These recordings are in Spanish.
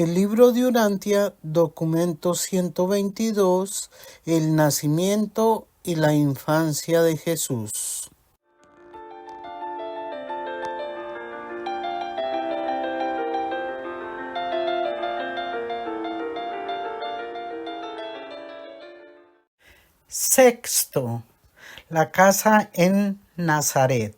El libro de Urantia, documento 122, el nacimiento y la infancia de Jesús. Sexto, la casa en Nazaret.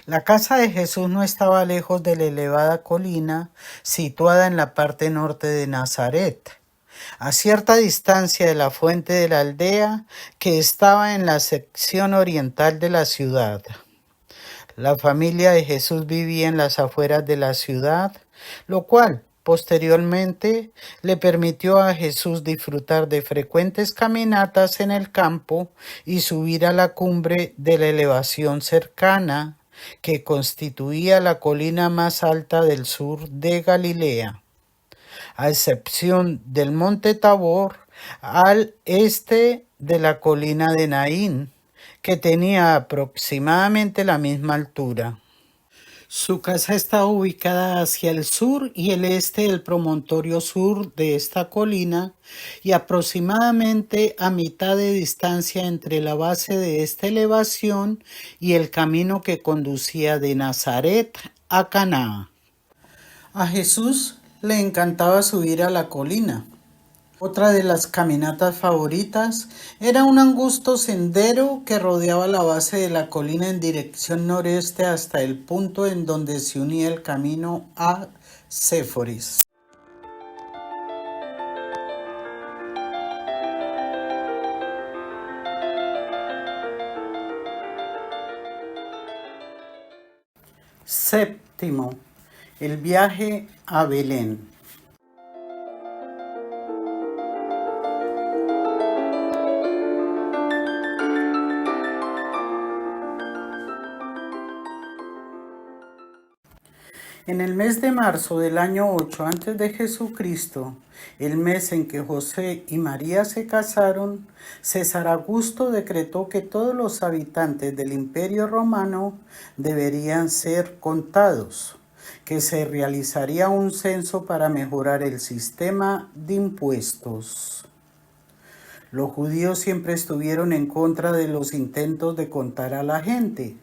La casa de Jesús no estaba lejos de la elevada colina situada en la parte norte de Nazaret, a cierta distancia de la fuente de la aldea que estaba en la sección oriental de la ciudad. La familia de Jesús vivía en las afueras de la ciudad, lo cual posteriormente le permitió a Jesús disfrutar de frecuentes caminatas en el campo y subir a la cumbre de la elevación cercana que constituía la colina más alta del sur de Galilea, a excepción del monte Tabor al este de la colina de Naín, que tenía aproximadamente la misma altura. Su casa está ubicada hacia el sur y el este del promontorio sur de esta colina y aproximadamente a mitad de distancia entre la base de esta elevación y el camino que conducía de Nazaret a Caná. A Jesús le encantaba subir a la colina. Otra de las caminatas favoritas era un angosto sendero que rodeaba la base de la colina en dirección noreste hasta el punto en donde se unía el camino a Séforis. Séptimo, el viaje a Belén. En el mes de marzo del año 8 antes de Jesucristo, el mes en que José y María se casaron, César Augusto decretó que todos los habitantes del Imperio Romano deberían ser contados, que se realizaría un censo para mejorar el sistema de impuestos. Los judíos siempre estuvieron en contra de los intentos de contar a la gente.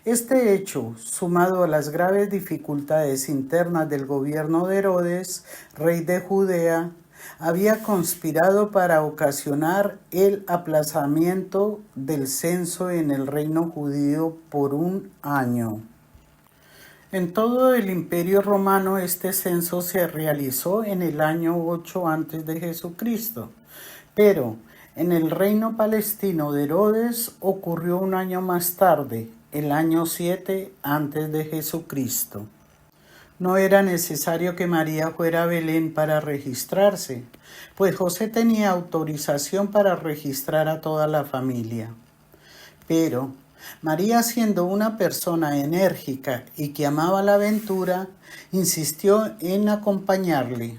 Este hecho, sumado a las graves dificultades internas del gobierno de Herodes, rey de Judea, había conspirado para ocasionar el aplazamiento del censo en el reino judío por un año. En todo el Imperio Romano este censo se realizó en el año 8 antes de Jesucristo, pero en el reino palestino de Herodes ocurrió un año más tarde, el año 7 antes de Jesucristo. No era necesario que María fuera a Belén para registrarse, pues José tenía autorización para registrar a toda la familia. Pero María, siendo una persona enérgica y que amaba la aventura, insistió en acompañarle.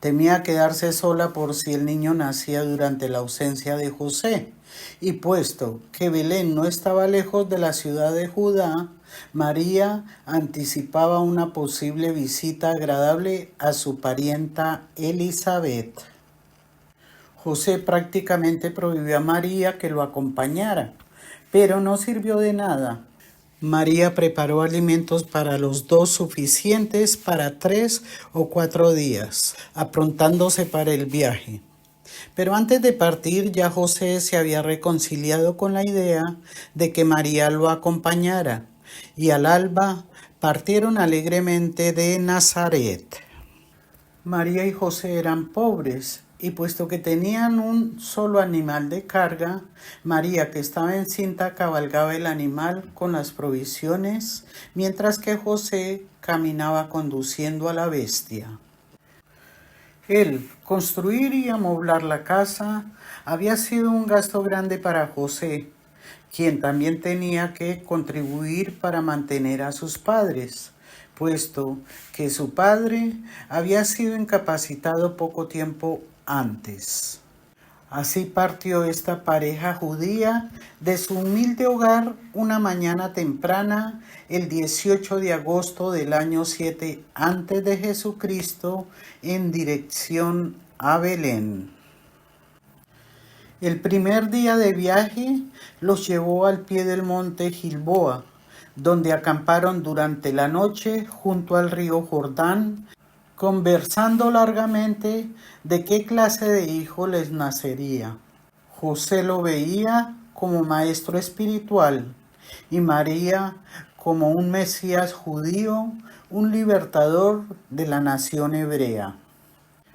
Temía quedarse sola por si el niño nacía durante la ausencia de José, y puesto que Belén no estaba lejos de la ciudad de Judá, María anticipaba una posible visita agradable a su parienta Elizabeth. José prácticamente prohibió a María que lo acompañara, pero no sirvió de nada. María preparó alimentos para los dos suficientes para 3 o 4 días, aprontándose para el viaje. Pero antes de partir ya José se había reconciliado con la idea de que María lo acompañara, y al alba partieron alegremente de Nazaret. María y José eran pobres, y puesto que tenían un solo animal de carga, María, que estaba encinta, cabalgaba el animal con las provisiones, mientras que José caminaba conduciendo a la bestia. El construir y amoblar la casa había sido un gasto grande para José, quien también tenía que contribuir para mantener a sus padres, puesto que su padre había sido incapacitado poco tiempo antes. Así partió esta pareja judía de su humilde hogar una mañana temprana, el 18 de agosto del año 7 antes de Jesucristo, en dirección a Belén. El primer día de viaje los llevó al pie del monte Gilboa, donde acamparon durante la noche junto al río Jordán, conversando largamente de qué clase de hijo les nacería. José lo veía como maestro espiritual y María como un Mesías judío, un libertador de la nación hebrea.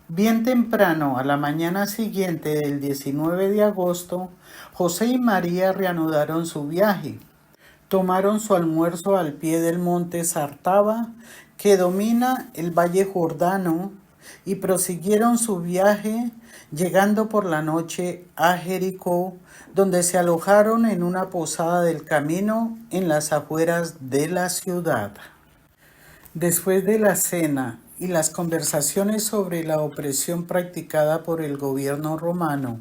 Bien temprano, a la mañana siguiente del 19 de agosto, José y María reanudaron su viaje. Tomaron su almuerzo al pie del monte Sartaba, que domina el valle Jordano, y prosiguieron su viaje, llegando por la noche a Jericó, donde se alojaron en una posada del camino en las afueras de la ciudad. Después de la cena y las conversaciones sobre la opresión practicada por el gobierno romano,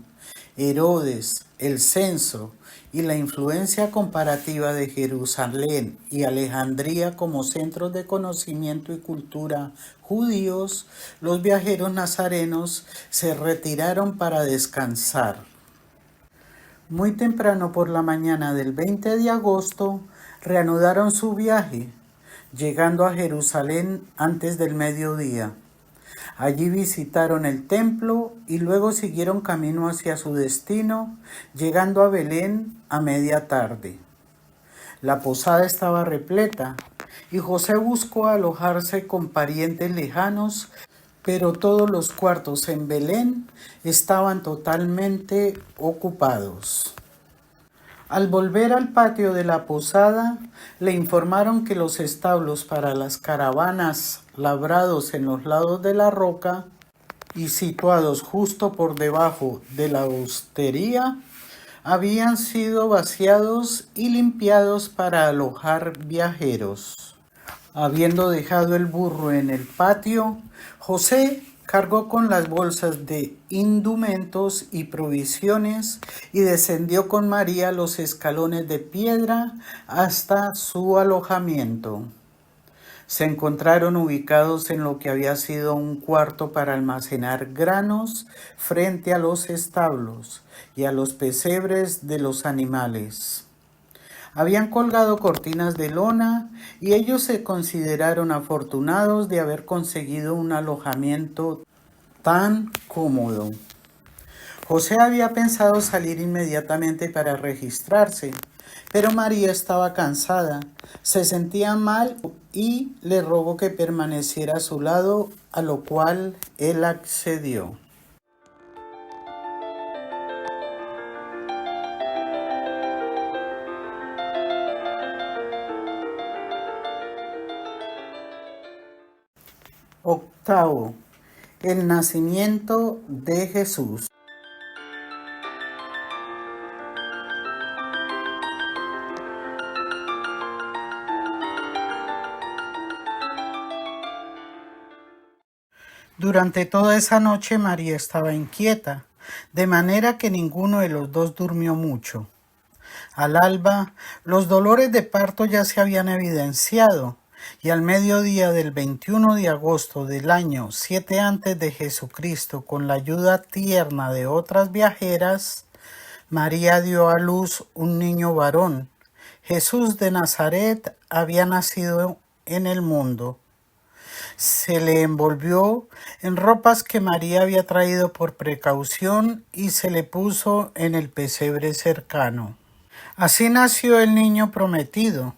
Herodes, el censo y la influencia comparativa de Jerusalén y Alejandría como centros de conocimiento y cultura judíos, los viajeros nazarenos se retiraron para descansar. Muy temprano por la mañana del 20 de agosto, reanudaron su viaje, llegando a Jerusalén antes del mediodía. Allí visitaron el templo y luego siguieron camino hacia su destino, llegando a Belén a media tarde. La posada estaba repleta y José buscó alojarse con parientes lejanos, pero todos los cuartos en Belén estaban totalmente ocupados. Al volver al patio de la posada, le informaron que los establos para las caravanas, labrados en los lados de la roca y situados justo por debajo de la hostería, habían sido vaciados y limpiados para alojar viajeros. Habiendo dejado el burro en el patio, José cargó con las bolsas de indumentos y provisiones y descendió con María los escalones de piedra hasta su alojamiento. Se encontraron ubicados en lo que había sido un cuarto para almacenar granos frente a los establos y a los pesebres de los animales. Habían colgado cortinas de lona y ellos se consideraron afortunados de haber conseguido un alojamiento tan cómodo. José había pensado salir inmediatamente para registrarse, pero María estaba cansada, se sentía mal y le rogó que permaneciera a su lado, a lo cual él accedió. Octavo, el nacimiento de Jesús. Durante toda esa noche María estaba inquieta, de manera que ninguno de los dos durmió mucho. Al alba, los dolores de parto ya se habían evidenciado, y al mediodía del 21 de agosto del año 7 antes de Jesucristo, con la ayuda tierna de otras viajeras, María dio a luz un niño varón. Jesús de Nazaret había nacido en el mundo. Se le envolvió en ropas que María había traído por precaución y se le puso en el pesebre cercano. Así nació el niño prometido,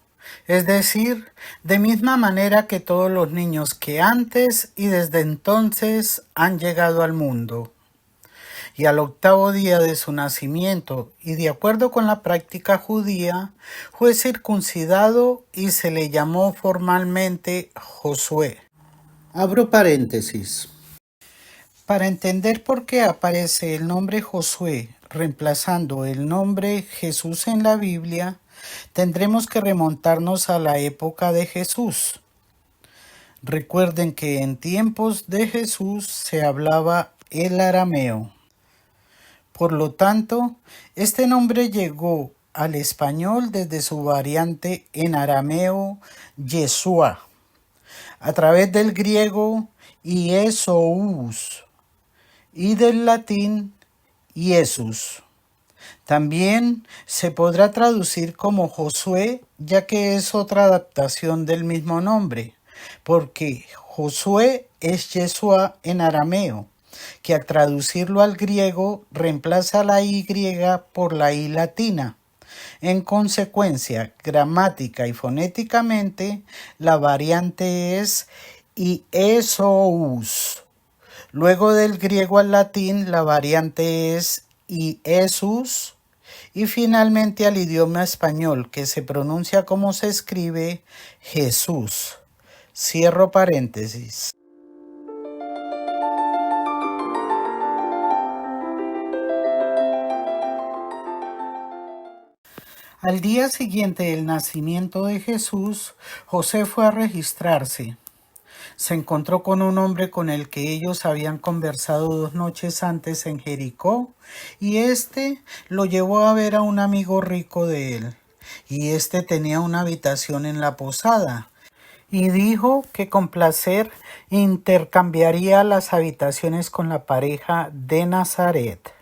es decir, de misma manera que todos los niños que antes y desde entonces han llegado al mundo. Y al octavo día de su nacimiento, y de acuerdo con la práctica judía, fue circuncidado y se le llamó formalmente Josué. Abro paréntesis. Para entender por qué aparece el nombre Josué reemplazando el nombre Jesús en la Biblia, tendremos que remontarnos a la época de Jesús. Recuerden que en tiempos de Jesús se hablaba el arameo. Por lo tanto, este nombre llegó al español desde su variante en arameo Yeshua, a través del griego Iesous y del latín Jesús. También se podrá traducir como Josué, ya que es otra adaptación del mismo nombre, porque Josué es Yeshua en arameo, que al traducirlo al griego reemplaza la Y por la I latina. En consecuencia, gramática y fonéticamente, la variante es Iesous. Luego del griego al latín, la variante es Jesús. Y finalmente al idioma español, que se pronuncia como se escribe Jesús. Cierro paréntesis. Al día siguiente del nacimiento de Jesús, José fue a registrarse. Se encontró con un hombre con el que ellos habían conversado 2 noches antes en Jericó, y éste lo llevó a ver a un amigo rico de él, y éste tenía una habitación en la posada, y dijo que con placer intercambiaría las habitaciones con la pareja de Nazaret.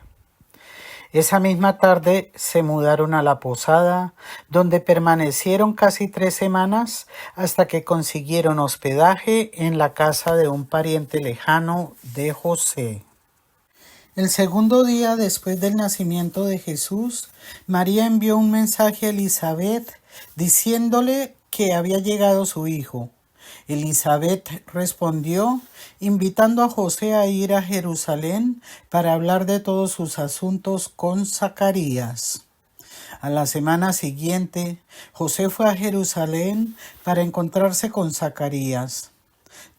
Esa misma tarde se mudaron a la posada, donde permanecieron casi 3 semanas hasta que consiguieron hospedaje en la casa de un pariente lejano de José. El segundo día después del nacimiento de Jesús, María envió un mensaje a Elizabeth diciéndole que había llegado su hijo. Elizabeth respondió, invitando a José a ir a Jerusalén para hablar de todos sus asuntos con Zacarías. A la semana siguiente, José fue a Jerusalén para encontrarse con Zacarías.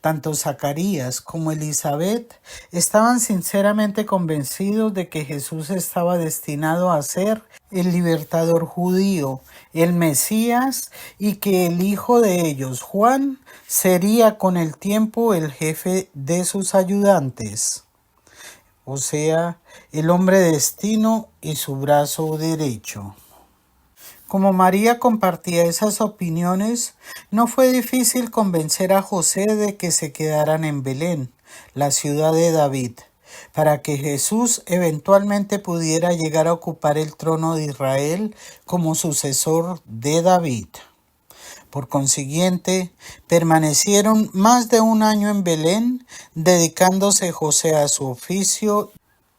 Tanto Zacarías como Elizabeth estaban sinceramente convencidos de que Jesús estaba destinado a ser el libertador judío, el Mesías, y que el hijo de ellos, Juan, sería con el tiempo el jefe de sus ayudantes, o sea, el hombre destino y su brazo derecho. Como María compartía esas opiniones, no fue difícil convencer a José de que se quedaran en Belén, la ciudad de David, para que Jesús eventualmente pudiera llegar a ocupar el trono de Israel como sucesor de David. Por consiguiente, permanecieron más de 1 año en Belén, dedicándose José a su oficio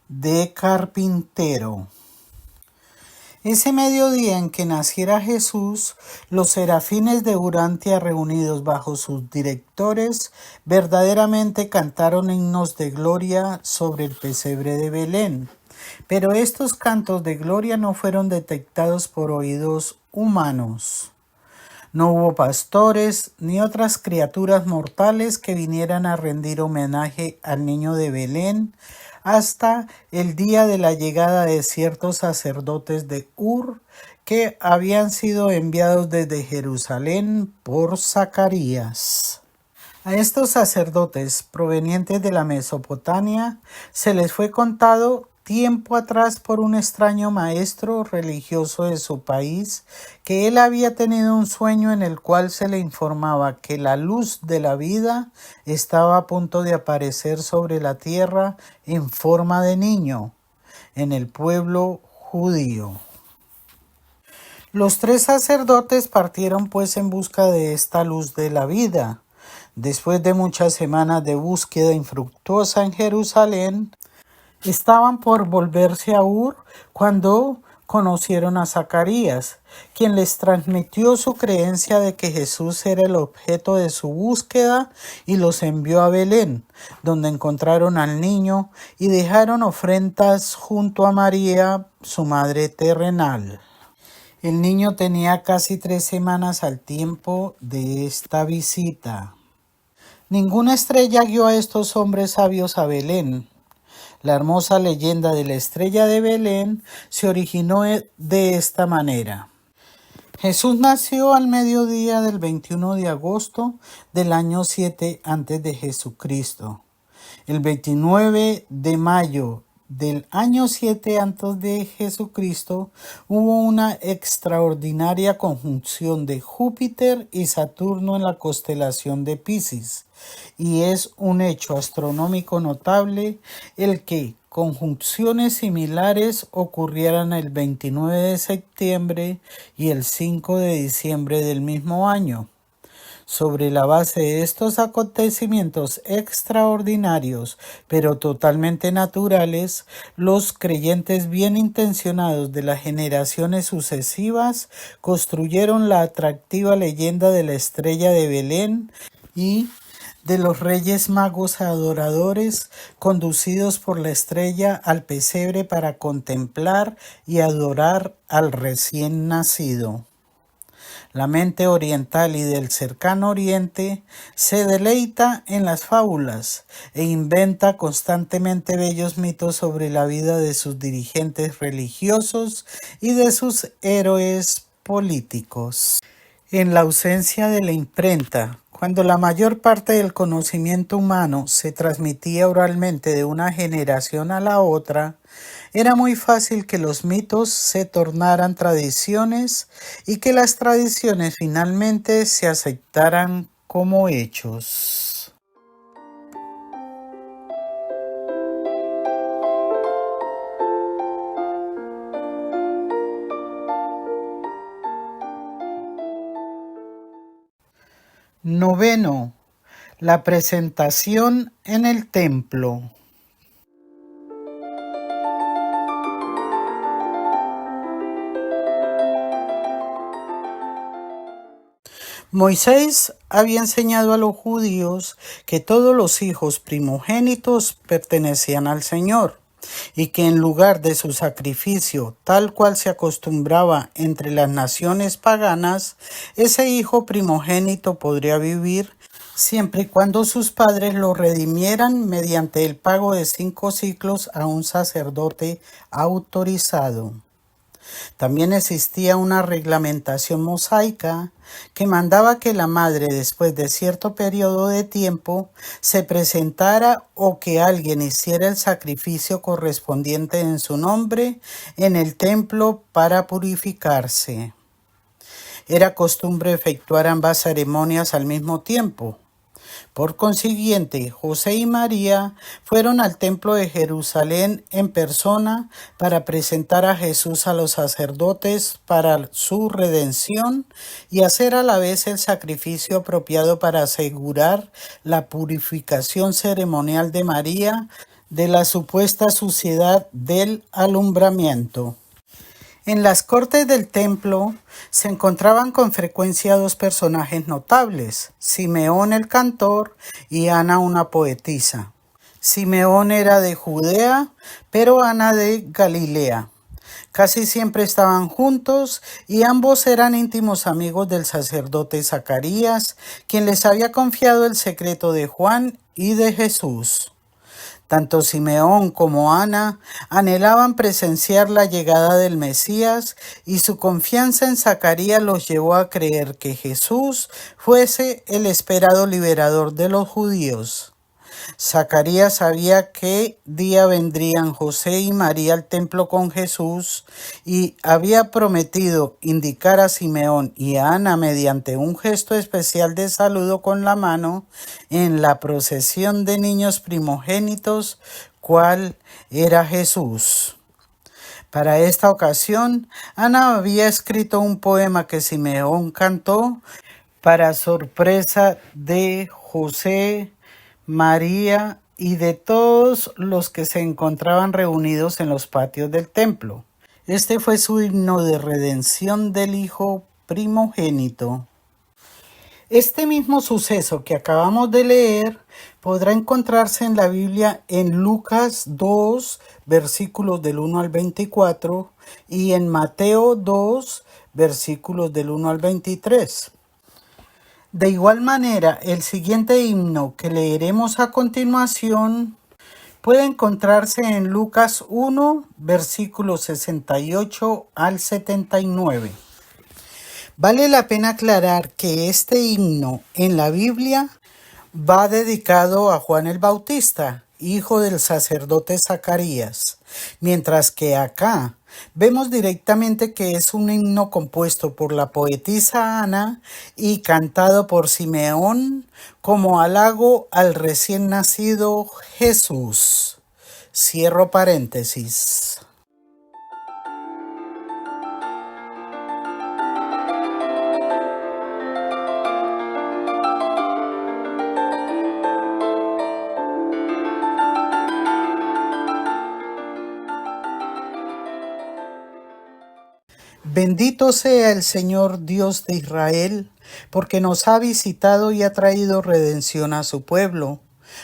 de carpintero. Ese mediodía en que naciera Jesús, los serafines de Urantia reunidos bajo sus directores verdaderamente cantaron himnos de gloria sobre el pesebre de Belén. Pero estos cantos de gloria no fueron detectados por oídos humanos. No hubo pastores ni otras criaturas mortales que vinieran a rendir homenaje al niño de Belén hasta el día de la llegada de ciertos sacerdotes de Ur que habían sido enviados desde Jerusalén por Zacarías. A estos sacerdotes provenientes de la Mesopotamia se les fue contado tiempo atrás por un extraño maestro religioso de su país que él había tenido un sueño en el cual se le informaba que la luz de la vida estaba a punto de aparecer sobre la tierra en forma de niño en el pueblo judío. Los 3 sacerdotes partieron pues en busca de esta luz de la vida. Después de muchas semanas de búsqueda infructuosa en Jerusalén, estaban por volverse a Ur cuando conocieron a Zacarías, quien les transmitió su creencia de que Jesús era el objeto de su búsqueda y los envió a Belén, donde encontraron al niño y dejaron ofrendas junto a María, su madre terrenal. El niño tenía casi 3 semanas al tiempo de esta visita. Ninguna estrella guió a estos hombres sabios a Belén. La hermosa leyenda de la estrella de Belén se originó de esta manera. Jesús nació al mediodía del 21 de agosto del año 7 antes de Jesucristo. El 29 de mayo del año 7 antes de Jesucristo, hubo una extraordinaria conjunción de Júpiter y Saturno en la constelación de Piscis, y es un hecho astronómico notable el que conjunciones similares ocurrieran el 29 de septiembre y el 5 de diciembre del mismo año. Sobre la base de estos acontecimientos extraordinarios, pero totalmente naturales, los creyentes bien intencionados de las generaciones sucesivas construyeron la atractiva leyenda de la estrella de Belén y de los Reyes Magos adoradores conducidos por la estrella al pesebre para contemplar y adorar al recién nacido. La mente oriental y del cercano oriente se deleita en las fábulas e inventa constantemente bellos mitos sobre la vida de sus dirigentes religiosos y de sus héroes políticos. En la ausencia de la imprenta, cuando la mayor parte del conocimiento humano se transmitía oralmente de una generación a la otra, era muy fácil que los mitos se tornaran tradiciones y que las tradiciones finalmente se aceptaran como hechos. Noveno, la presentación en el templo. Moisés había enseñado a los judíos que todos los hijos primogénitos pertenecían al Señor y que en lugar de su sacrificio, tal cual se acostumbraba entre las naciones paganas, ese hijo primogénito podría vivir siempre y cuando sus padres lo redimieran mediante el pago de 5 siclos a un sacerdote autorizado. También existía una reglamentación mosaica que mandaba que la madre, después de cierto periodo de tiempo, se presentara o que alguien hiciera el sacrificio correspondiente en su nombre en el templo para purificarse. Era costumbre efectuar ambas ceremonias al mismo tiempo. Por consiguiente, José y María fueron al templo de Jerusalén en persona para presentar a Jesús a los sacerdotes para su redención y hacer a la vez el sacrificio apropiado para asegurar la purificación ceremonial de María de la supuesta suciedad del alumbramiento. En las cortes del templo se encontraban con frecuencia 2 personajes notables, Simeón el cantor y Ana una poetisa. Simeón era de Judea, pero Ana de Galilea. Casi siempre estaban juntos y ambos eran íntimos amigos del sacerdote Zacarías, quien les había confiado el secreto de Juan y de Jesús. Tanto Simeón como Ana anhelaban presenciar la llegada del Mesías y su confianza en Zacarías los llevó a creer que Jesús fuese el esperado liberador de los judíos. Zacarías sabía qué día vendrían José y María al templo con Jesús y había prometido indicar a Simeón y a Ana mediante un gesto especial de saludo con la mano en la procesión de niños primogénitos, cuál era Jesús. Para esta ocasión, Ana había escrito un poema que Simeón cantó para sorpresa de José, María y de todos los que se encontraban reunidos en los patios del templo. Este fue su himno de redención del hijo primogénito. Este mismo suceso que acabamos de leer podrá encontrarse en la Biblia en Lucas 2, versículos del 1 al 24 y en Mateo 2, versículos del 1 al 23. De igual manera, el siguiente himno que leeremos a continuación puede encontrarse en Lucas 1, versículos 68 al 79. Vale la pena aclarar que este himno en la Biblia va dedicado a Juan el Bautista hijo del sacerdote Zacarías, mientras que acá vemos directamente que es un himno compuesto por la poetisa Ana y cantado por Simeón como halago al recién nacido Jesús. Cierro paréntesis. Bendito sea el Señor Dios de Israel, porque nos ha visitado y ha traído redención a su pueblo,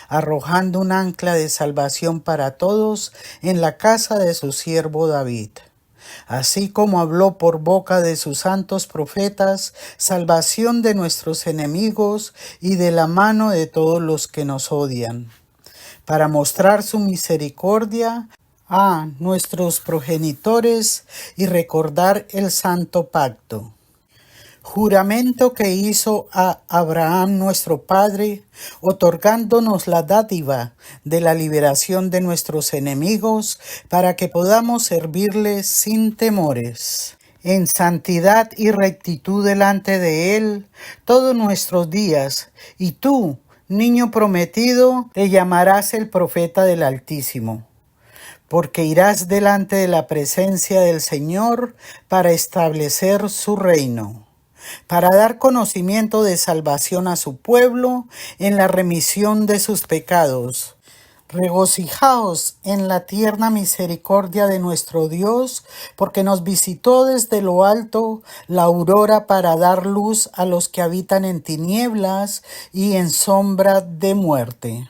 arrojando un ancla de salvación para todos en la casa de su siervo David. Así como habló por boca de sus santos profetas, salvación de nuestros enemigos y de la mano de todos los que nos odian, para mostrar su misericordia a nuestros progenitores y recordar el santo pacto. Juramento que hizo a Abraham nuestro padre, otorgándonos la dádiva de la liberación de nuestros enemigos para que podamos servirle sin temores, en santidad y rectitud delante de él todos nuestros días. Y tú, niño prometido, te llamarás el profeta del Altísimo, porque irás delante de la presencia del Señor para establecer su reino, para dar conocimiento de salvación a su pueblo en la remisión de sus pecados. Regocijaos en la tierna misericordia de nuestro Dios, porque nos visitó desde lo alto la aurora para dar luz a los que habitan en tinieblas y en sombra de muerte.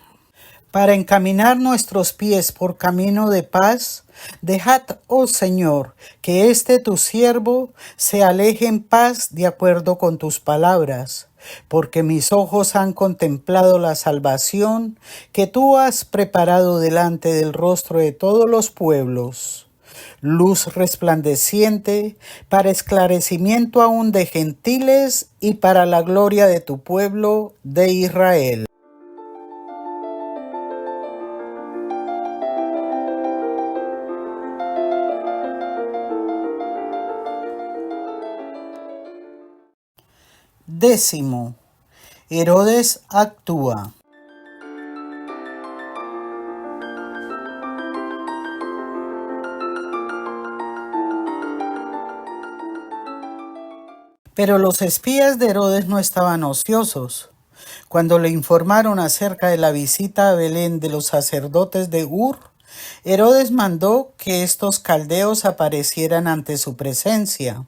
Para encaminar nuestros pies por camino de paz, dejad, oh Señor, que este tu siervo se aleje en paz de acuerdo con tus palabras, porque mis ojos han contemplado la salvación que tú has preparado delante del rostro de todos los pueblos, luz resplandeciente para esclarecimiento aún de gentiles y para la gloria de tu pueblo de Israel. Décimo, Herodes actúa. Pero los espías de Herodes no estaban ociosos. Cuando le informaron acerca de la visita a Belén de los sacerdotes de Ur, Herodes mandó que estos caldeos aparecieran ante su presencia.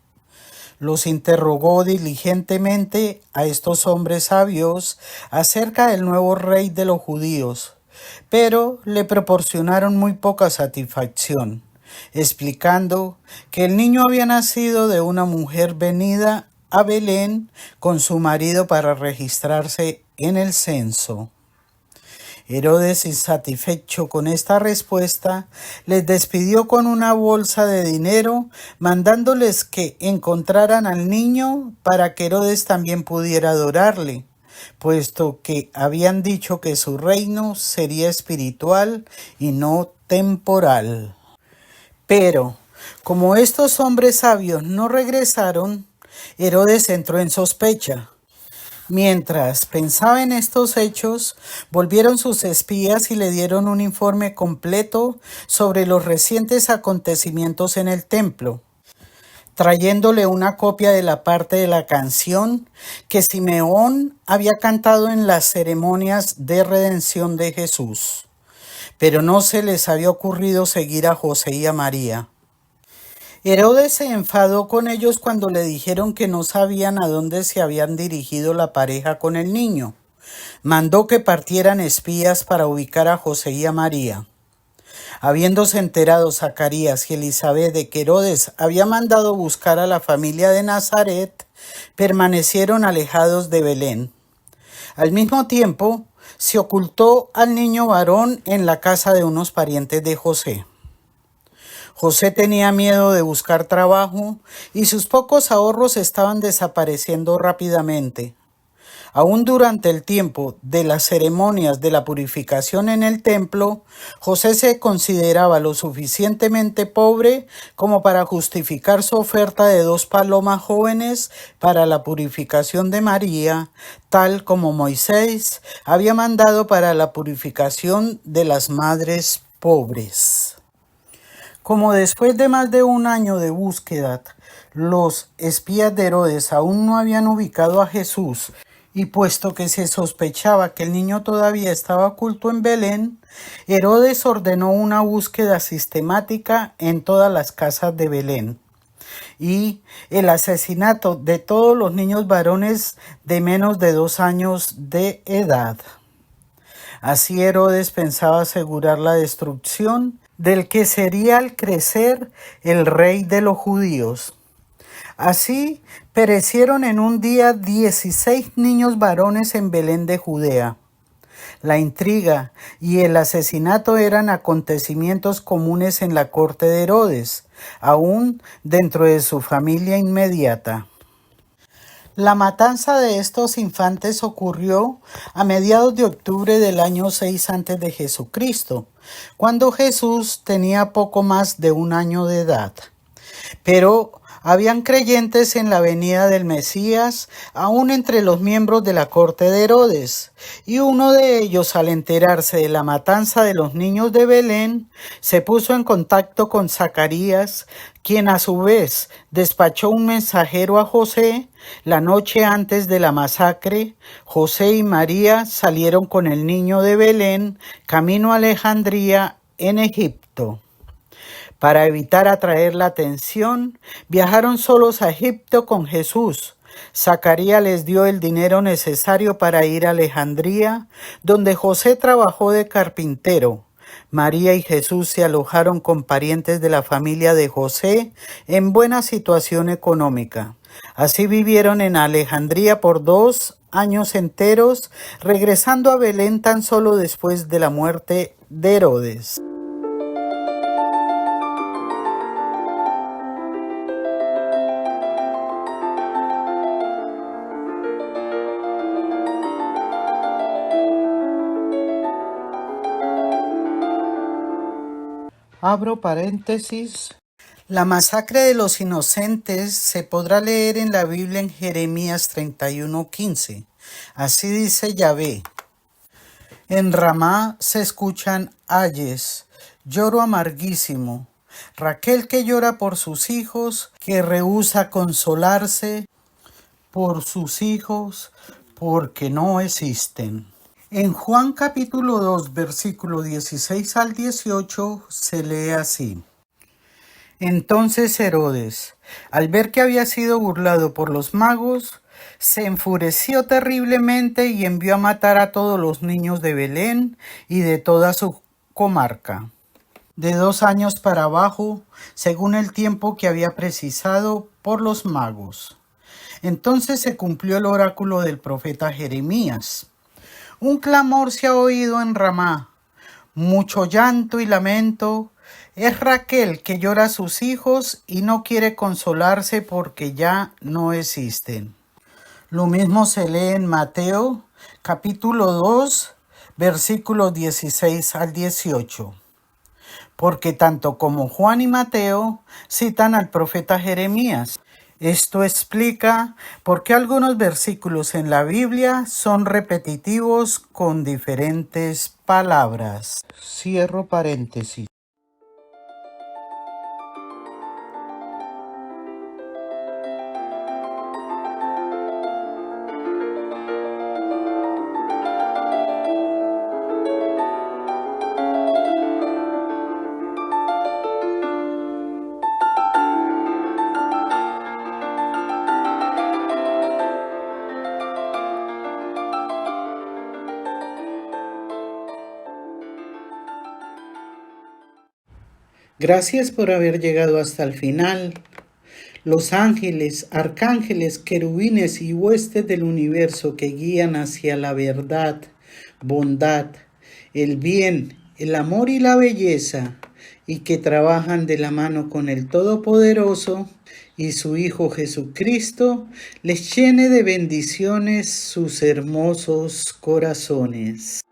Los interrogó diligentemente a estos hombres sabios acerca del nuevo rey de los judíos, pero le proporcionaron muy poca satisfacción, explicando que el niño había nacido de una mujer venida a Belén con su marido para registrarse en el censo. Herodes, insatisfecho con esta respuesta, les despidió con una bolsa de dinero, mandándoles que encontraran al niño para que Herodes también pudiera adorarle, puesto que habían dicho que su reino sería espiritual y no temporal. Pero, como estos hombres sabios no regresaron, Herodes entró en sospecha. Mientras pensaba en estos hechos, volvieron sus espías y le dieron un informe completo sobre los recientes acontecimientos en el templo, trayéndole una copia de la parte de la canción que Simeón había cantado en las ceremonias de redención de Jesús. Pero no se les había ocurrido seguir a José y a María. Herodes se enfadó con ellos cuando le dijeron que no sabían a dónde se habían dirigido la pareja con el niño. Mandó que partieran espías para ubicar a José y a María. Habiéndose enterado Zacarías y Elisabet de que Herodes había mandado buscar a la familia de Nazaret, permanecieron alejados de Belén. Al mismo tiempo, se ocultó al niño varón en la casa de unos parientes de José. José tenía miedo de buscar trabajo y sus pocos ahorros estaban desapareciendo rápidamente. Aún durante el tiempo de las ceremonias de la purificación en el templo, José se consideraba lo suficientemente pobre como para justificar su oferta de 2 palomas jóvenes para la purificación de María, tal como Moisés había mandado para la purificación de las madres pobres. Como después de más de un año de búsqueda, los espías de Herodes aún no habían ubicado a Jesús, y puesto que se sospechaba que el niño todavía estaba oculto en Belén, Herodes ordenó una búsqueda sistemática en todas las casas de Belén y el asesinato de todos los niños varones de menos de 2 años de edad. Así Herodes pensaba asegurar la destrucción del que sería al crecer el rey de los judíos. Así perecieron en un día 16 niños varones en Belén de Judea. La intriga y el asesinato eran acontecimientos comunes en la corte de Herodes, aún dentro de su familia inmediata. La matanza de estos infantes ocurrió a mediados de octubre del año 6 antes de Jesucristo, cuando Jesús tenía poco más de 1 año de edad. Pero habían creyentes en la venida del Mesías, aún entre los miembros de la corte de Herodes, y uno de ellos, al enterarse de la matanza de los niños de Belén, se puso en contacto con Zacarías, quien a su vez despachó un mensajero a José. La noche antes de la masacre, José y María salieron con el niño de Belén, camino a Alejandría, en Egipto. Para evitar atraer la atención, viajaron solos a Egipto con Jesús. Zacarías les dio el dinero necesario para ir a Alejandría, donde José trabajó de carpintero. María y Jesús se alojaron con parientes de la familia de José en buena situación económica. Así vivieron en Alejandría por 2 años enteros, regresando a Belén tan solo después de la muerte de Herodes. Abro paréntesis. La masacre de los inocentes se podrá leer en la Biblia en Jeremías 31:15. Así dice Yahvé: en Ramá se escuchan ayes, lloro amarguísimo. Raquel que llora por sus hijos, que rehúsa consolarse por sus hijos, porque no existen. En Juan capítulo 2, versículo 16 al 18, se lee así: entonces Herodes, al ver que había sido burlado por los magos, se enfureció terriblemente y envió a matar a todos los niños de Belén y de toda su comarca, de 2 años para abajo, según el tiempo que había precisado por los magos. Entonces se cumplió el oráculo del profeta Jeremías. Un clamor se ha oído en Ramá, mucho llanto y lamento. Es Raquel que llora a sus hijos y no quiere consolarse porque ya no existen. Lo mismo se lee en Mateo, capítulo 2, versículos 16 al 18. Porque tanto como Juan y Mateo citan al profeta Jeremías. Esto explica por qué algunos versículos en la Biblia son repetitivos con diferentes palabras. Cierro paréntesis. Gracias por haber llegado hasta el final. Los ángeles, arcángeles, querubines y huestes del universo que guían hacia la verdad, bondad, el bien, el amor y la belleza, y que trabajan de la mano con el Todopoderoso y su Hijo Jesucristo les llene de bendiciones sus hermosos corazones.